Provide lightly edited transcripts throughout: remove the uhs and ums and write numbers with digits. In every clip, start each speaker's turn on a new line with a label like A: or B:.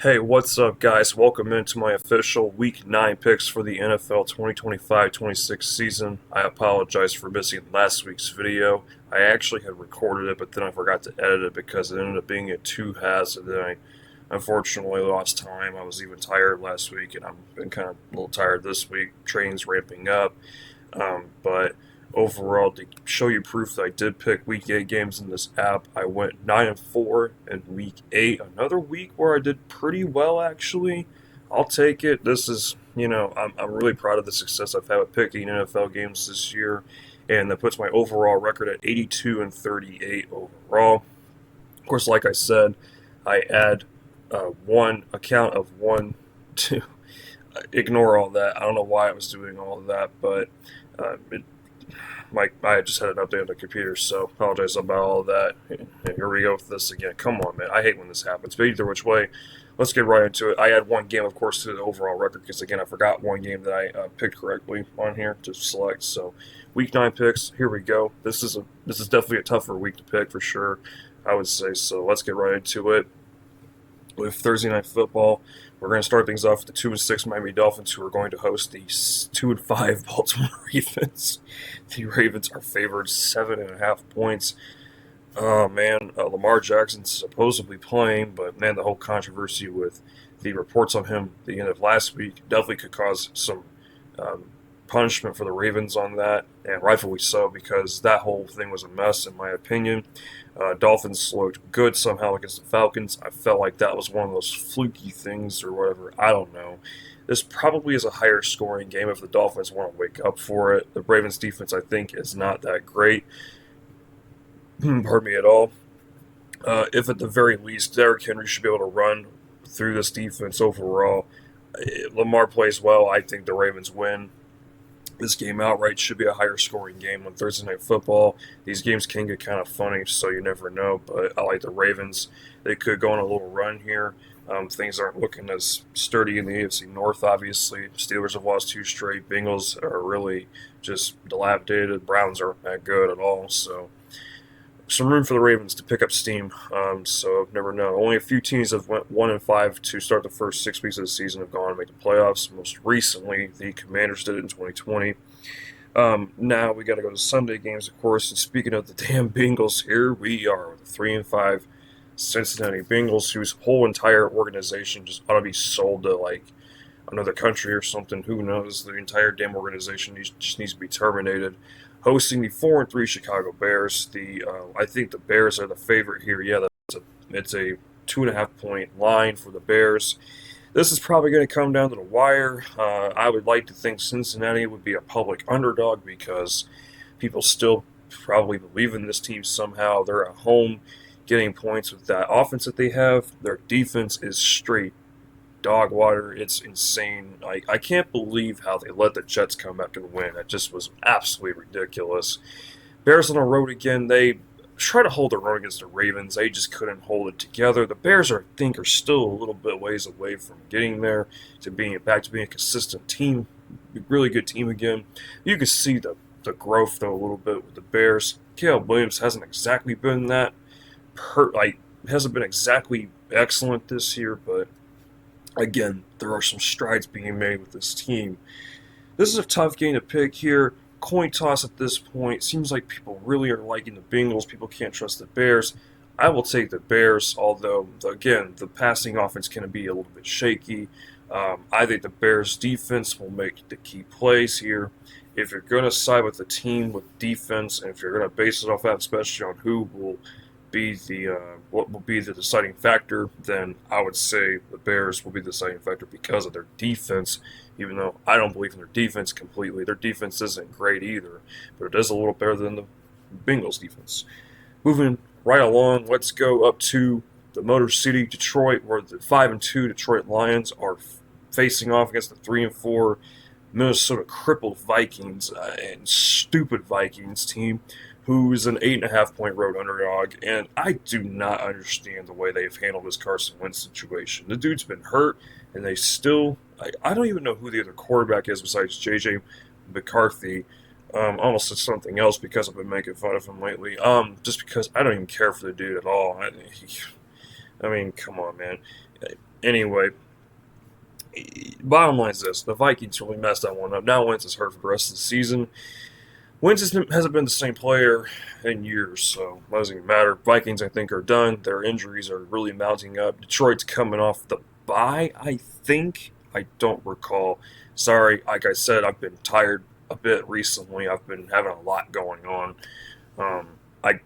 A: Hey, what's up, guys? Welcome into my official Week 9 picks for the NFL 2025-26 season. I apologize for missing last week's video. I actually had recorded it, but then I forgot to edit it because it ended up being in two halves, and then I unfortunately lost time. I was even tired last week, and I've been kind of a little tired this week. Training's ramping up, but overall, to show you proof that I did pick Week 8 games in this app, I went 9-4 in Week 8. Another week where I did pretty well, actually. I'll take it. This is, I'm really proud of the success I've had with picking NFL games this year, and that puts my overall record at 82-38 overall. Of course, like I said, I add one account of one to ignore all that. I don't know why I was doing all of that, but it I just had an update on the computer, so apologize about all of that. And here we go with this again. Come on, man. I hate when this happens. But either which way, let's get right into it. I had one game, of course, to the overall record because, again, I forgot one game that I picked correctly on here to select. So, Week 9 picks. Here we go. This is definitely a tougher week to pick for sure, I would say. So, let's get right into it with Thursday Night Football. We're going to start things off with the 2-6 Miami Dolphins, who are going to host the 2-5 Baltimore Ravens. The Ravens are favored 7.5 points. Oh man, Lamar Jackson's supposedly playing, but man, the whole controversy with the reports on him at the end of last week definitely could cause some um, punishment for the Ravens on that, and rightfully so because that whole thing was a mess in my opinion. Dolphins looked good somehow against the Falcons. I felt like that was one of those fluky things or whatever. I don't know. This probably is a higher scoring game if the Dolphins want to wake up for it. The Ravens defense, I think, is not that great. Pardon me at all. If at the very least, Derrick Henry should be able to run through this defense overall. Lamar plays well. I think the Ravens win this game outright. Should be a higher scoring game on Thursday Night Football. These games can get kind of funny, so you never know. But I like the Ravens. They could go on a little run here. Things aren't looking as sturdy in the AFC North, obviously. Steelers have lost two straight. Bengals are really just dilapidated. Browns aren't that good at all. So some room for the Ravens to pick up steam. So never know. Only a few teams have went 1-5 to start the first 6 weeks of the season have gone and make the playoffs. Most recently, the Commanders did it in 2020. Now we got to go to Sunday games, of course. And speaking of the damn Bengals, here we are with the 3-5 Cincinnati Bengals, whose whole entire organization just ought to be sold to like another country or something. Who knows? The entire damn organization just needs to be terminated. Hosting the 4-3 Chicago Bears. I think the Bears are the favorite here. Yeah, it's a 2.5 point line for the Bears. This is probably going to come down to the wire. I would like to think Cincinnati would be a public underdog because people still probably believe in this team somehow. They're at home getting points with that offense that they have. Their defense is straight dog water. It's insane. I can't believe how they let the Jets come back and win. That just was absolutely ridiculous. Bears on the road again. They try to hold their own against the Ravens. They just couldn't hold it together. The Bears, I think, are still a little bit ways away from getting there to being back to being a consistent team, a really good team again. You can see the growth though a little bit with the Bears. Caleb Williams hasn't exactly been that hasn't been exactly excellent this year, but again, there are some strides being made with this team. This is a tough game to pick here. Coin toss at this point. Seems like people really are liking the Bengals. People can't trust the Bears. I will take the Bears, although, again, the passing offense can be a little bit shaky. I think the Bears' defense will make the key plays here. If you're going to side with the team with defense, and if you're going to base it off that, especially on who will be what will be the deciding factor, then I would say the Bears will be the deciding factor because of their defense. Even though I don't believe in their defense completely, their defense isn't great either, but it is a little better than the Bengals' defense. Moving right along, let's go up to the Motor City, Detroit, where the 5-2 Detroit Lions are facing off against the 3-4 Minnesota crippled Vikings and stupid Vikings team, who is an 8.5 point road underdog. And I do not understand the way they've handled this Carson Wentz situation. The dude's been hurt, and they still. I don't even know who the other quarterback is besides J.J. McCarthy. Almost said something else because I've been making fun of him lately. Just because I don't even care for the dude at all. I mean, come on, man. Anyway, bottom line is this: the Vikings really messed that one up. Now Wentz is hurt for the rest of the season. Wentz hasn't been the same player in years, so it doesn't even matter. Vikings, I think, are done. Their injuries are really mounting up. Detroit's coming off the bye, I think. I don't recall. Sorry, like I said, I've been tired a bit recently. I've been having a lot going on. Um, I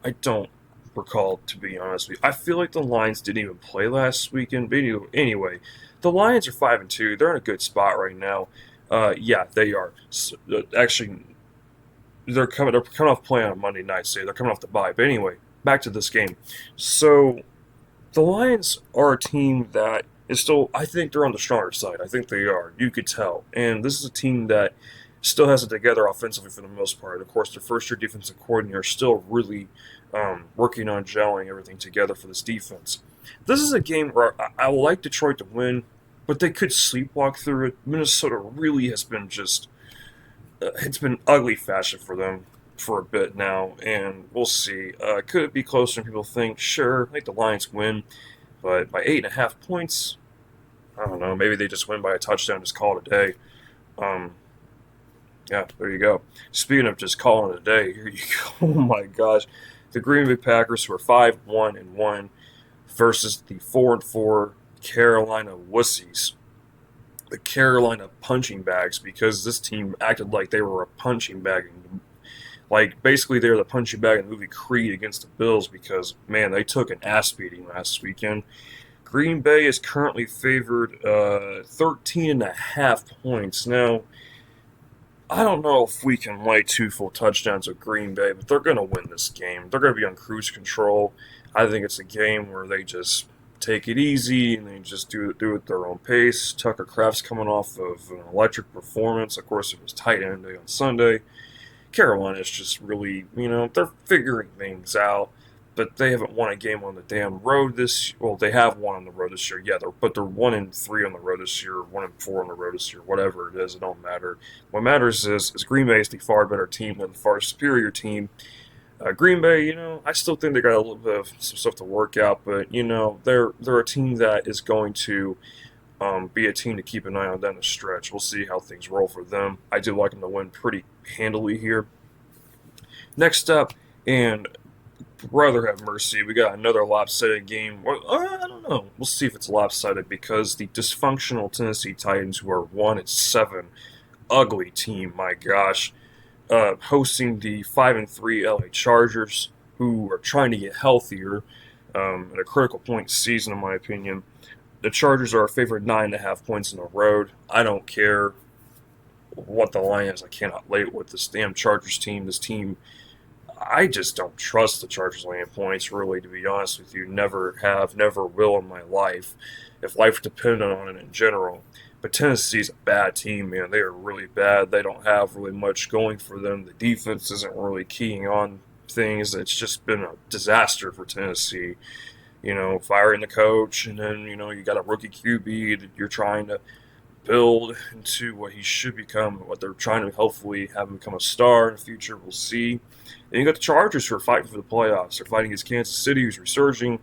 A: I don't recall, to be honest with you. I feel like the Lions didn't even play last weekend. But anyway, the Lions are 5-2. They're in a good spot right now. Yeah, they are. Actually, they're coming off playing on Monday night, so they're coming off the bye. But anyway, back to this game. So the Lions are a team that is still, I think they're on the stronger side. I think they are. You could tell. And this is a team that still has it together offensively for the most part. Of course, their first year defensive coordinator is still really working on gelling everything together for this defense. This is a game where I like Detroit to win, but they could sleepwalk through it. Minnesota really has been just it's been ugly fashion for them for a bit now, and we'll see. Could it be closer than people think? Sure, I think the Lions win, but by 8.5 points, I don't know. Maybe they just win by a touchdown, just call it a day. Um, yeah, there you go. Speaking of just calling it a day, here you go. Oh my gosh, the Green Bay Packers, who are 5-1-1, versus the 4-4 Carolina Wussies, the Carolina punching bags, because this team acted like they were a punching bag. Like, basically, they were the punching bag in the movie Creed against the Bills because, man, they took an ass beating last weekend. Green Bay is currently favored 13.5 points. Now, I don't know if we can lay 2 full touchdowns with Green Bay, but they're going to win this game. They're going to be on cruise control. I think it's a game where they just take it easy and they just do it at their own pace. Tucker Kraft's coming off of an electric performance. Of course, it was tight end day on Sunday. Carolina's just really, they're figuring things out, but they haven't won a game on the damn road this. Well, they have won on the road this year, yeah. But they're 1-3 on the road this year, 1-4 on the road this year. Whatever it is, it don't matter. What matters is Green Bay is the far better team, than the far superior team. Green Bay, I still think they got a little bit of some stuff to work out, but they're a team that is going to be a team to keep an eye on down the stretch. We'll see how things roll for them. I do like them to win pretty handily here. Next up, and rather have mercy, we got another lopsided game. Well, I don't know. We'll see if it's lopsided because the dysfunctional Tennessee Titans, who are 1-7, ugly team, my gosh, hosting the 5-3 LA Chargers, who are trying to get healthier at a critical point in the season, in my opinion. The Chargers are a favorite 9.5 points on the road. I don't care what the line is. I cannot lay it with this damn Chargers team. This team, I just don't trust the Chargers laying points, really, to be honest with you. Never have, never will in my life, if life depended on it in general. But Tennessee's a bad team, man. They are really bad. They don't have really much going for them. The defense isn't really keying on things. It's just been a disaster for Tennessee. Firing the coach, and then, you got a rookie QB that you're trying to build into what he should become, what they're trying to hopefully have him become a star in the future. We'll see. And you got the Chargers, who are fighting for the playoffs. They're fighting against Kansas City, who's resurging.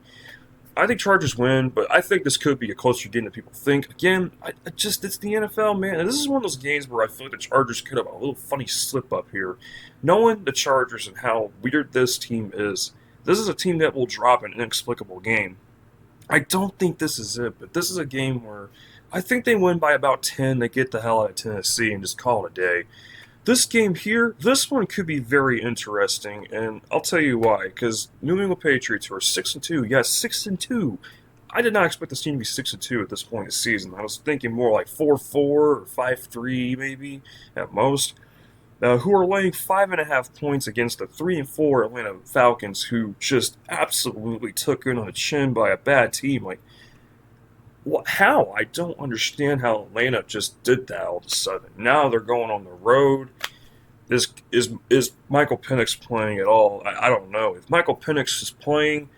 A: I think Chargers win, but I think this could be a closer game than people think. Again, it's the NFL, man. And this is one of those games where I feel like the Chargers could have a little funny slip up here. Knowing the Chargers and how weird this team is, this is a team that will drop an inexplicable game. I don't think this is it, but this is a game where I think they win by about 10. They get the hell out of Tennessee and just call it a day. This game here, this one could be very interesting, and I'll tell you why. Because New England Patriots, who are 6-2, yes, 6-2. I did not expect this team to be 6-2 at this point in the season. I was thinking more like 4-4 or 5-3, maybe at most. Who are laying 5.5 points against the 3-4 Atlanta Falcons, who just absolutely took in on the chin by a bad team. Like, how? I don't understand how Atlanta just did that all of a sudden. Now they're going on the road. Is Michael Penix playing at all? I don't know. If Michael Penix is playing,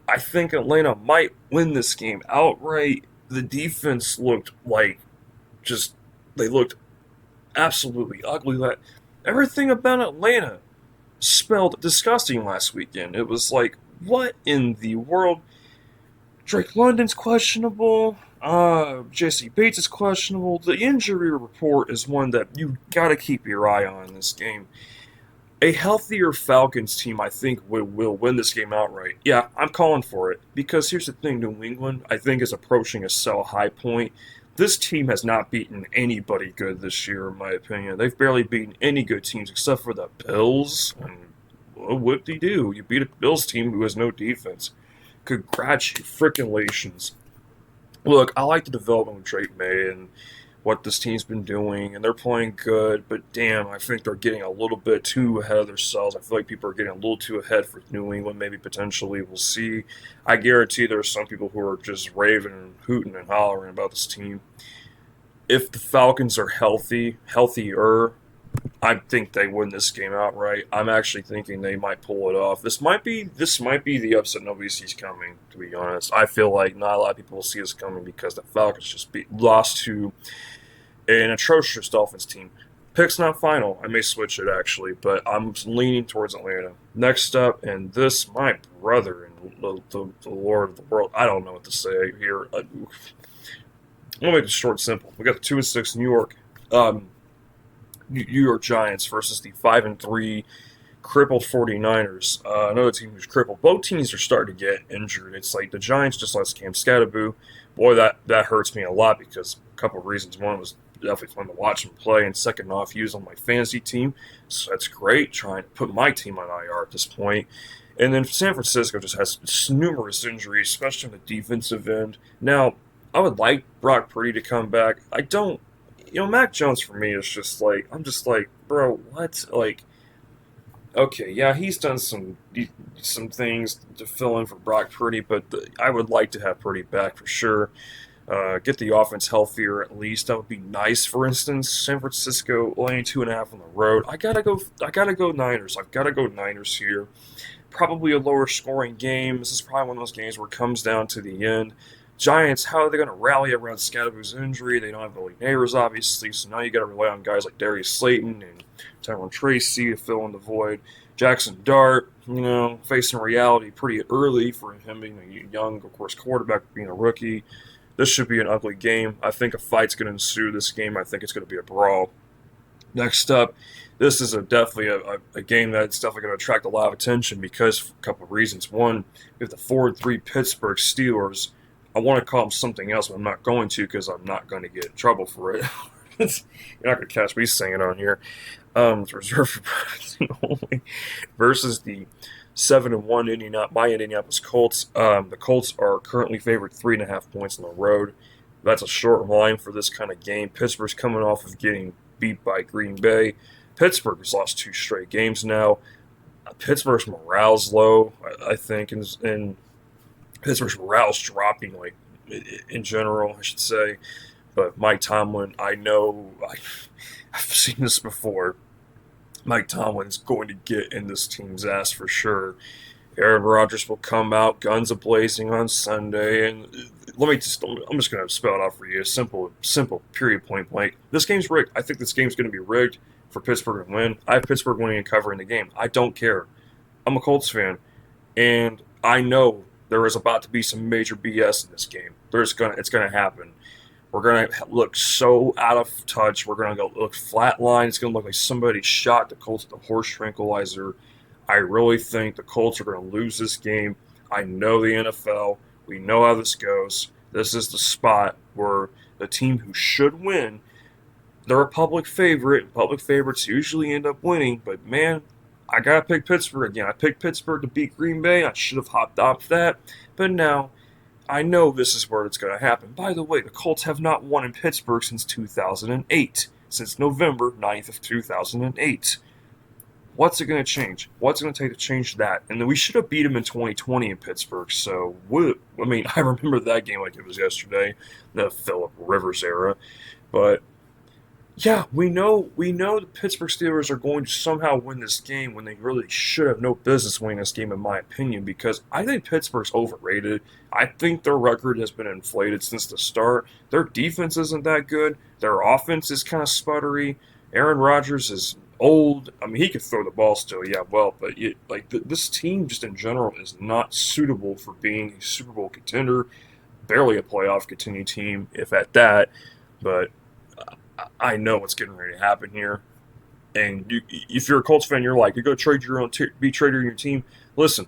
A: I think Atlanta might win this game outright. The defense looked like they looked absolutely ugly. Everything about Atlanta smelled disgusting last weekend. It was like, what in the world? Drake London's questionable. Jesse Bates is questionable. The injury report is one that you got to keep your eye on in this game. A healthier Falcons team, I think, will win this game outright. Yeah, I'm calling for it. Because here's the thing, New England, I think, is approaching a sell high point. This team has not beaten anybody good this year, in my opinion. They've barely beaten any good teams except for the Bills. And whoop-de-doo, you beat a Bills team who has no defense. Congratulations. Look, I like the development with Drake May and what this team's been doing, and they're playing good, but damn, I think they're getting a little bit too ahead of themselves. I feel like people are getting a little too ahead for New England, maybe potentially. We'll see. I guarantee there are some people who are just raving and hooting and hollering about this team. If the Falcons are healthier, I think they win this game outright. I'm actually thinking they might pull it off. This might be the upset nobody sees coming, to be honest. I feel like not a lot of people will see this coming because the Falcons just lost to an atrocious Dolphins team. Pick's not final. I may switch it actually, but I'm leaning towards Atlanta. Next up, and this, my brother and the Lord of the world. I don't know what to say here. I'm gonna make it short and simple. We got the 2-6 New York Giants versus the 5-3 crippled 49ers. Another team who's crippled. Both teams are starting to get injured. It's like the Giants just lost Cam Scatterboo. Boy, that hurts me a lot because a couple of reasons. One was definitely fun to watch him play, and second off, he was on my fantasy team, so that's great. Trying to put my team on IR at this point. And then San Francisco just has numerous injuries, especially on the defensive end. Now, I would like Brock Purdy to come back. I don't. Mac Jones for me is just like, I'm just like, bro, what? Like, okay, yeah, he's done some things to fill in for Brock Purdy, but I would like to have Purdy back for sure. Get the offense healthier at least. That would be nice. For instance, San Francisco laying 2.5 on the road. I gotta go Niners. I've gotta go Niners here. Probably a lower scoring game. This is probably one of those games where it comes down to the end. Giants, how are they going to rally around Scatterboo's injury? They don't have Billy Neighbors, obviously, so now you got to rely on guys like Darius Slayton and Tyrone Tracy to fill in the void. Jackson Dart, facing reality pretty early for him being a young, of course, quarterback, being a rookie. This should be an ugly game. I think a fight's going to ensue this game. I think it's going to be a brawl. Next up, this is definitely a game that's definitely going to attract a lot of attention because of a couple of reasons. One, we have the 4-3 Pittsburgh Steelers. I want to call them something else, but I'm not going to because I'm not going to get in trouble for it. You're not going to catch me singing on here. It's reserved for only. Versus the 7-1 Indianapolis Colts. The Colts are currently favored 3.5 points on the road. That's a short line for this kind of game. Pittsburgh's coming off of getting beat by Green Bay. Pittsburgh has lost 2 straight games now. Pittsburgh's morale's low, I think, and Pittsburgh's morale's dropping, like, in general, I should say. But Mike Tomlin, I know, I've seen this before. Mike Tomlin's going to get in this team's ass for sure. Aaron Rodgers will come out, guns a-blazing on Sunday, and I'm just going to spell it out for you. Simple, period, point blank. This game's rigged. I think this game's going to be rigged for Pittsburgh to win. I have Pittsburgh winning and covering the game. I don't care. I'm a Colts fan, and I know there is about to be some major BS in this game. It's going to happen. We're going to look so out of touch. We're going to look flatline. It's going to look like somebody shot the Colts with a horse tranquilizer. I really think the Colts are going to lose this game. I know the NFL. We know how this goes. This is the spot where the team who should win, they're a public favorite. Public favorites usually end up winning, but man, I got to pick Pittsburgh again. I picked Pittsburgh to beat Green Bay. I should have hopped off that, but now I know this is where it's going to happen. By the way, the Colts have not won in Pittsburgh since 2008, since November 9th of 2008. What's it going to change? What's it going to take to change that? And then we should have beat them in 2020 in Pittsburgh. So, I remember that game like it was yesterday, the Phillip Rivers era. But yeah, we know the Pittsburgh Steelers are going to somehow win this game when they really should have no business winning this game, in my opinion, because I think Pittsburgh's overrated. I think their record has been inflated since the start. Their defense isn't that good. Their offense is kind of sputtery. Aaron Rodgers is old. I mean, he could throw the ball still, yeah, well, but this team just in general is not suitable for being a Super Bowl contender, barely a playoff contending team, if at that. But I know what's getting ready to happen here. And if you're a Colts fan, you're like, you go trade your own, be trader in your team. Listen,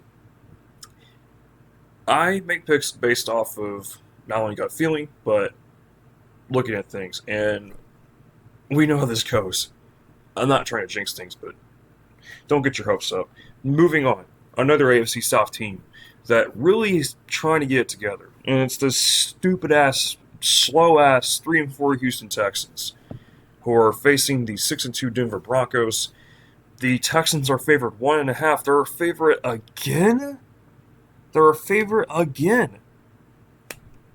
A: I make picks based off of not only gut feeling, but looking at things. And we know how this goes. I'm not trying to jinx things, but don't get your hopes up. Moving on, another AFC South team that really is trying to get it together, and it's the stupid ass, slow ass 3-4 Houston Texans, who are facing the 6-2 Denver Broncos. The Texans are favored 1.5. They're a favorite again. They're a favorite again.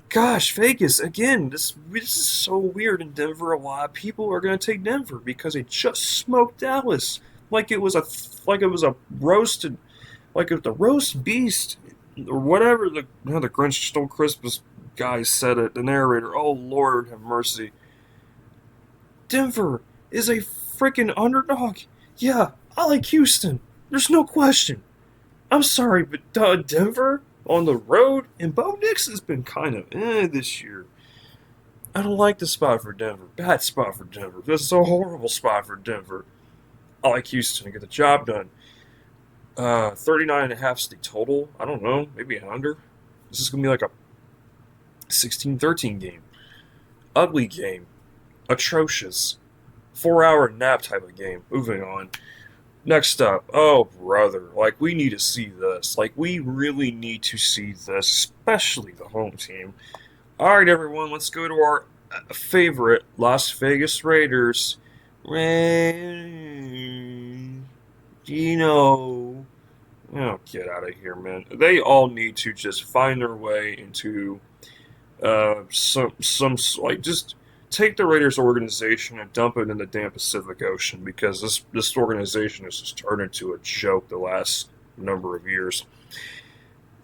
A: Gosh, Vegas again. This is so weird in Denver. A lot of people are going to take Denver because they just smoked Dallas like it was a roasted, like it was the roast beast or whatever. The Grinch Stole Christmas guy said it. The narrator. Oh Lord, have mercy. Denver is a freaking underdog. Yeah, I like Houston. There's no question. I'm sorry, but Denver on the road, and Bo Nix has been kind of this year. I don't like the spot for Denver. Bad spot for Denver. This is a horrible spot for Denver. I like Houston to get the job done. 39.5 is the total. I don't know. Maybe an under. This is going to be like a 16-13 game. Ugly game. Atrocious. 4-hour nap type of game. Moving on. Next up, oh brother, like we need to see this. Like we really need to see this, especially the home team. All right, everyone, let's go to our favorite Las Vegas Raiders. Gino. Oh, get out of here, man. They all need to just find their way into some like just take the Raiders organization and dump it in the damn Pacific Ocean because this organization has just turned into a joke the last number of years.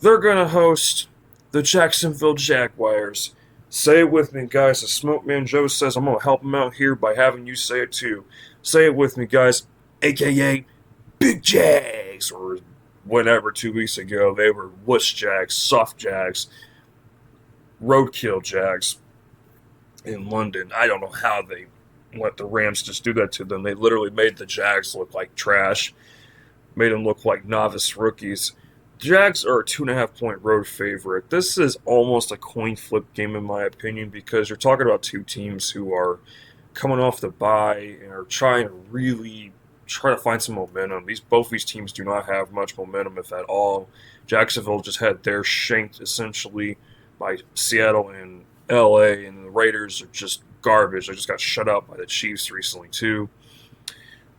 A: They're gonna host the Jacksonville Jaguars. Say it with me, guys. The Smoke Man Joe says I'm gonna help him out here by having you say it too. Say it with me, guys. AKA Big Jags, or whatever 2 weeks ago they were wuss Jags, soft Jags, roadkill Jags in London. I don't know how they let the Rams just do that to them. They literally made the Jags look like trash, made them look like novice rookies. Jags are a 2.5-point road favorite. This is almost a coin flip game in my opinion because you're talking about two teams who are coming off the bye and are trying to really try to find some momentum. Both these teams do not have much momentum, if at all. Jacksonville just had their shanked essentially by Seattle and LA, and the Raiders are just garbage. They just got shut out by the Chiefs recently too.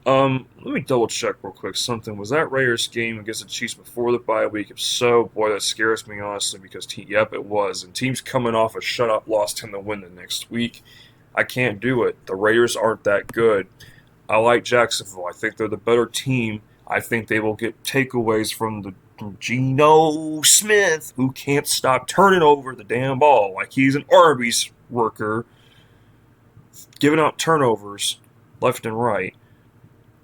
A: Let me double check real quick something. Was that Raiders game against the Chiefs before the bye week? If so, boy, that scares me honestly because yep, it was. And teams coming off a shutout loss tend to win the next week. I can't do it. The Raiders aren't that good. I like Jacksonville. I think they're the better team. I think they will get takeaways from Geno Smith, who can't stop turning over the damn ball like he's an Arby's worker, giving out turnovers left and right.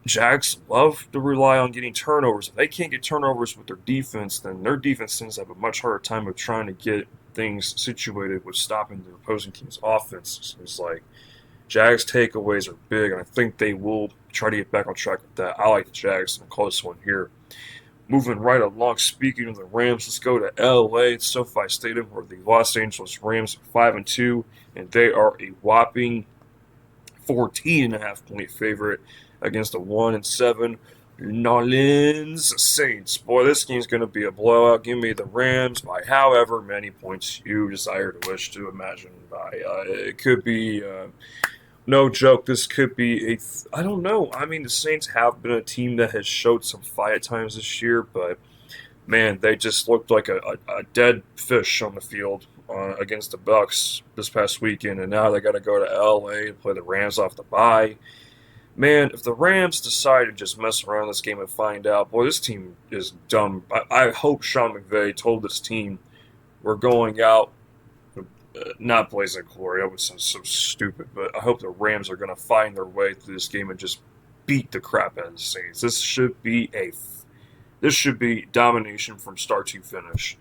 A: Jags love to rely on getting turnovers. If they can't get turnovers with their defense, then their defense tends to have a much harder time of trying to get things situated with stopping the opposing team's offense. So it's like Jags takeaways are big, and I think they will try to get back on track with that. I like the Jags, and I'll call this one here. Moving right along, speaking of the Rams, let's go to LA. It's SoFi Stadium, where the Los Angeles Rams are 5-2, and they are a whopping 14.5-point favorite against the 1-7 New Orleans Saints. Boy, this game's going to be a blowout. Give me the Rams by however many points you desire to wish to imagine by. It could be, no joke, this could be I don't know. I mean, the Saints have been a team that has showed some fight at times this year, but man, they just looked like a dead fish on the field against the Bucks this past weekend, and now they got to go to LA and play the Rams off the bye. Man, if the Rams decide to just mess around this game and find out, boy, this team is dumb. I hope Sean McVay told this team, we're going out, not blazing glory. That would sound so stupid, but I hope the Rams are going to find their way through this game and just beat the crap out of the Saints. This should be domination from start to finish.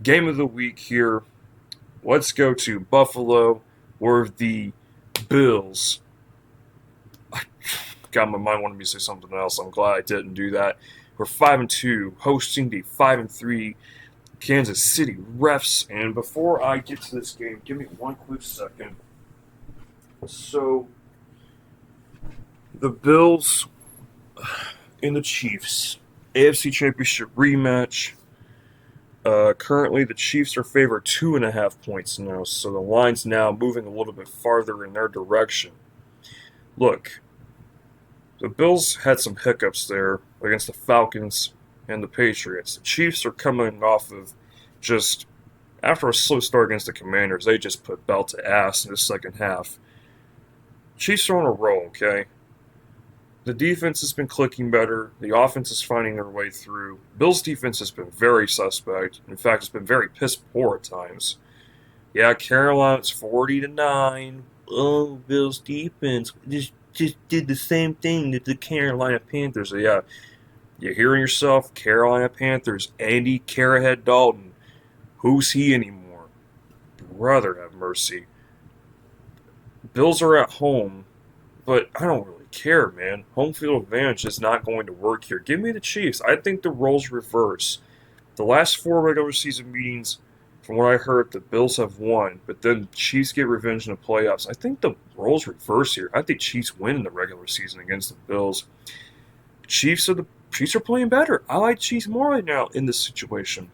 A: Game of the week here. Let's go to Buffalo, where the Bills. God, my mind wanted me to say something else. I'm glad I didn't do that. We're 5-2, hosting the 5-3 Kansas City Refs. And before I get to this game, give me one quick second. So, the Bills and the Chiefs, AFC Championship rematch. Currently, the Chiefs are favored 2.5 points now, so the line's now moving a little bit farther in their direction. Look, the Bills had some hiccups there against the Falcons and the Patriots. The Chiefs are coming off of just, after a slow start against the Commanders, they just put belt to ass in the second half. Chiefs are on a roll, okay? The defense has been clicking better. The offense is finding their way through. Bills' defense has been very suspect. In fact, it's been very piss poor at times. Yeah, Carolina's 40-9. Oh, Bills' defense just did the same thing that the Carolina Panthers. Yeah, you're hearing yourself, Carolina Panthers. Andy Carrahead Dalton. Who's he anymore? Brother have mercy. Bills are at home, but I don't really care, man. Home field advantage is not going to work here. Give me the Chiefs. I think the roles reverse. The last 4 regular season meetings, from what I heard, the Bills have won, but then the Chiefs get revenge in the playoffs. I think the roles reverse here. I think Chiefs win in the regular season against the Bills. Chiefs are playing better. I like Chiefs more right now in this situation.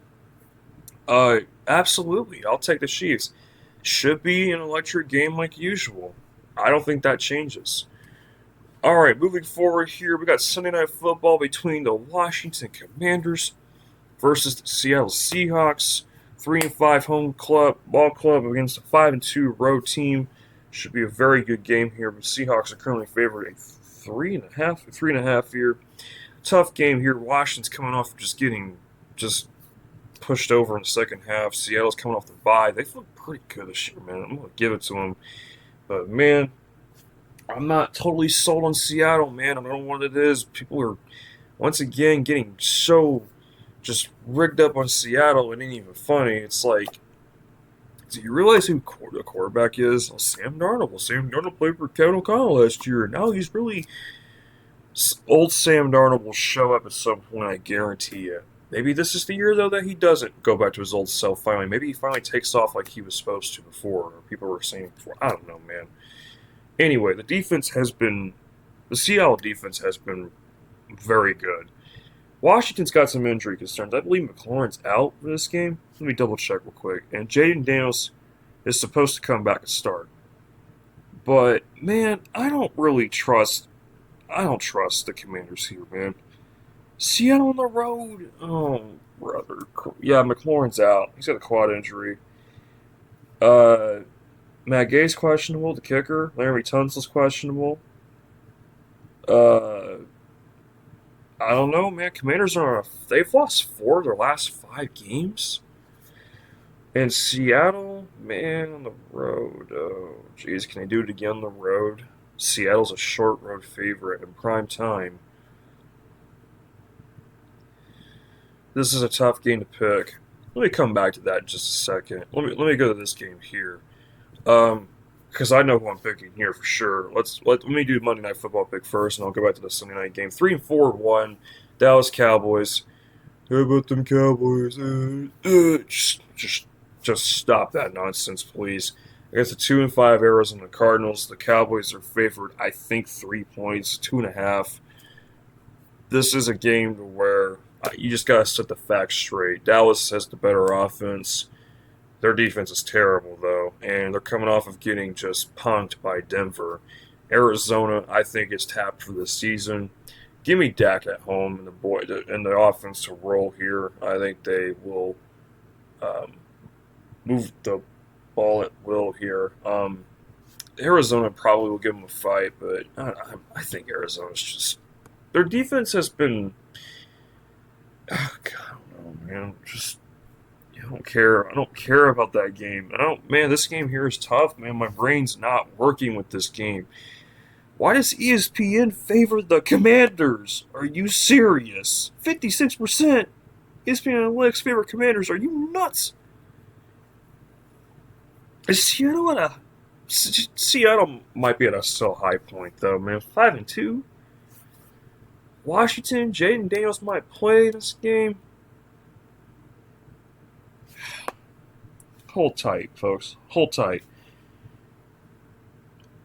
A: Absolutely. I'll take the Chiefs. Should be an electric game like usual. I don't think that changes. All right, moving forward here, we got Sunday Night Football between the Washington Commanders versus the Seattle Seahawks. 3-5 ball club against a 5-2 road team. Should be a very good game here. But Seahawks are currently favored a 3.5 here. Tough game here. Washington's coming off of just getting pushed over in the second half. Seattle's coming off the bye. They look pretty good this year, man. I'm gonna give it to them. But man, I'm not totally sold on Seattle, man. I don't know what it is. People are, once again, getting so just rigged up on Seattle. It ain't even funny. It's like, do you realize who the quarterback is? Oh, Sam Darnold. Well, Sam Darnold played for Kevin O'Connell last year. And now he's really... Old Sam Darnold will show up at some point, I guarantee you. Maybe this is the year, though, that he doesn't go back to his old self finally. Maybe he finally takes off like he was supposed to before, or people were saying before. I don't know, man. Anyway, the Seattle defense has been very good. Washington's got some injury concerns. I believe McLaurin's out for this game. Let me double check real quick. And Jaden Daniels is supposed to come back and start. But, man, I don't trust the Commanders here, man. Seattle on the road. Oh, brother. Yeah, McLaurin's out. He's got a quad injury. Matt Gay's questionable, the kicker. Laremy Tunsil's questionable. I don't know, man. Commanders they've lost 4 of their last 5 games. And Seattle, man, on the road. Oh, jeez, can they do it again on the road? Seattle's a short road favorite in prime time. This is a tough game to pick. Let me come back to that in just a second. Let me go to this game here. Because I know who I'm picking here for sure. Let me do Monday Night Football pick first, and I'll go back to the Sunday night game. 3-4-1, Dallas Cowboys. How about them Cowboys? Just stop that nonsense, please. Against the 2-5 Arizona Cardinals, the Cowboys are favored, I think, 3 points, 2.5. This is a game where you just gotta set the facts straight. Dallas has the better offense. Their defense is terrible, though, and they're coming off of getting just punked by Denver. Arizona, I think, is tapped for the season. Give me Dak at home and the offense to roll here. I think they will move the ball at will here. Arizona probably will give them a fight, but I think Arizona's just... Their defense has been... Oh, God, I don't know, man. I don't care. I don't care about that game. Man, this game here is tough, man. My brain's not working with this game. Why does ESPN favor the Commanders? Are you serious? 56% ESPN Analytics favor Commanders. Are you nuts? Is Seattle at a Seattle might be at a sell high point though, man. 5-2. Washington, Jaden Daniels might play this game. Hold tight, folks. Hold tight.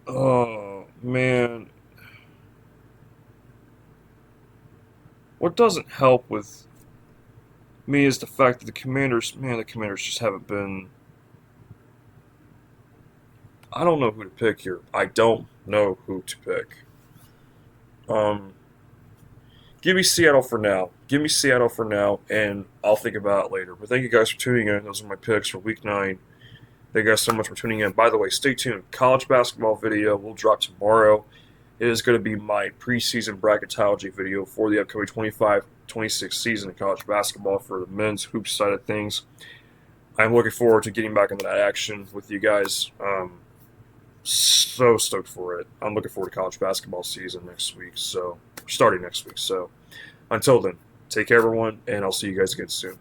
A: Oh man, what doesn't help with me is the fact that the Commanders, man, the Commanders just haven't been. I don't know who to pick here. I don't know who to pick. Um, Give me Seattle for now. Give me Seattle for now, and I'll think about it later. But thank you guys for tuning in. Those are my picks for Week 9. Thank you guys so much for tuning in. By the way, stay tuned. College basketball video will drop tomorrow. It is going to be my preseason bracketology video for the upcoming 25-26 season of college basketball for the men's hoops side of things. I'm looking forward to getting back into that action with you guys. So stoked for it. I'm looking forward to college basketball season next week. So starting next week. So until then, take care, everyone, and I'll see you guys again soon.